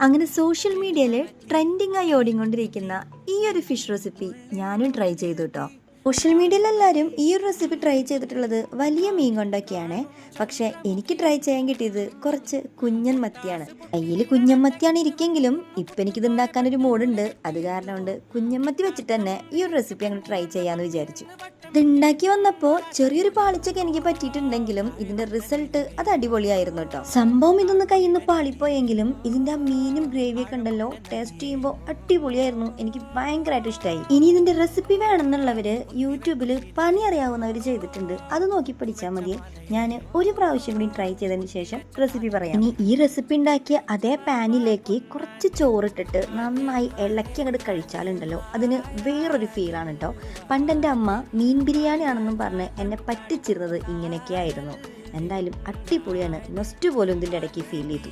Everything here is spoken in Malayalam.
അങ്ങനെ സോഷ്യൽ മീഡിയയിൽ ട്രെൻഡിങ് ആയി ഓടിക്കൊണ്ടിരിക്കുന്ന ഈ ഒരു ഫിഷ് റെസിപ്പി ഞാനും ട്രൈ ചെയ്തു കേട്ടോ. സോഷ്യൽ മീഡിയയിൽ എല്ലാവരും ഈ ഒരു റെസിപ്പി ട്രൈ ചെയ്തിട്ടുള്ളത് വലിയ മീൻ കൊണ്ടൊക്കെയാണ്. പക്ഷെ എനിക്ക് ട്രൈ ചെയ്യാൻ കിട്ടിയത് കുറച്ച് കുഞ്ഞൻ മത്തിയാണ്. കയ്യിൽ കുഞ്ഞൻ മത്തിയാണ് ഇരിക്കെങ്കിലും ഇപ്പം എനിക്കിത് ഉണ്ടാക്കാനൊരു മൂടുണ്ട്. അത് കാരണം കൊണ്ട് കുഞ്ഞൻ മത്തി വെച്ചിട്ട് തന്നെ ഈ ഒരു റെസിപ്പി അങ്ങനെ ട്രൈ ചെയ്യാമെന്ന് വിചാരിച്ചു. ഇത് ഉണ്ടാക്കി വന്നപ്പോൾ ചെറിയൊരു പാളിച്ചൊക്കെ എനിക്ക് പറ്റിയിട്ടുണ്ടെങ്കിലും ഇതിന്റെ റിസൾട്ട് അത് അടിപൊളിയായിരുന്നു കേട്ടോ. സംഭവം ഇതൊന്ന് കയ്യിൽ നിന്ന് പാളിപ്പോയെങ്കിലും ഇതിന്റെ ആ മീനും ഗ്രേവിയൊക്കെ ഉണ്ടല്ലോ, ടേസ്റ്റ് ചെയ്യുമ്പോൾ അടിപൊളിയായിരുന്നു. എനിക്ക് ഭയങ്കരമായിട്ട് ഇഷ്ടമായി. ഇനി ഇതിന്റെ റെസിപ്പി വേണമെന്നുള്ളവര് യൂട്യൂബിൽ പണി അറിയാവുന്നവർ ചെയ്തിട്ടുണ്ട്, അത് നോക്കി പഠിച്ചാൽ മതി. ഞാൻ ഒരു പ്രാവശ്യം കൂടി ട്രൈ ചെയ്തതിന് ശേഷം റെസിപ്പി പറയാം. ഇനി ഈ റെസിപ്പി ഉണ്ടാക്കിയ അതേ പാനിലേക്ക് കുറച്ച് ചോറിട്ടിട്ട് നന്നായി ഇളക്കി അങ്ങോട്ട് കഴിച്ചാലുണ്ടല്ലോ അതിന് വേറൊരു ഫീലാണ് കേട്ടോ. പണ്ടെൻ്റെ അമ്മ മീൻ ബിരിയാണി ആണെന്നും പറഞ്ഞ് എന്നെ പറ്റിച്ചിരുന്നത് ഇങ്ങനെയൊക്കെയായിരുന്നു. എന്തായാലും അടിപൊളിയാണ്. നൊസ്റ്റ് പോലും ഇതിൻ്റെ ഇടയ്ക്ക് ഫീൽ ചെയ്തു.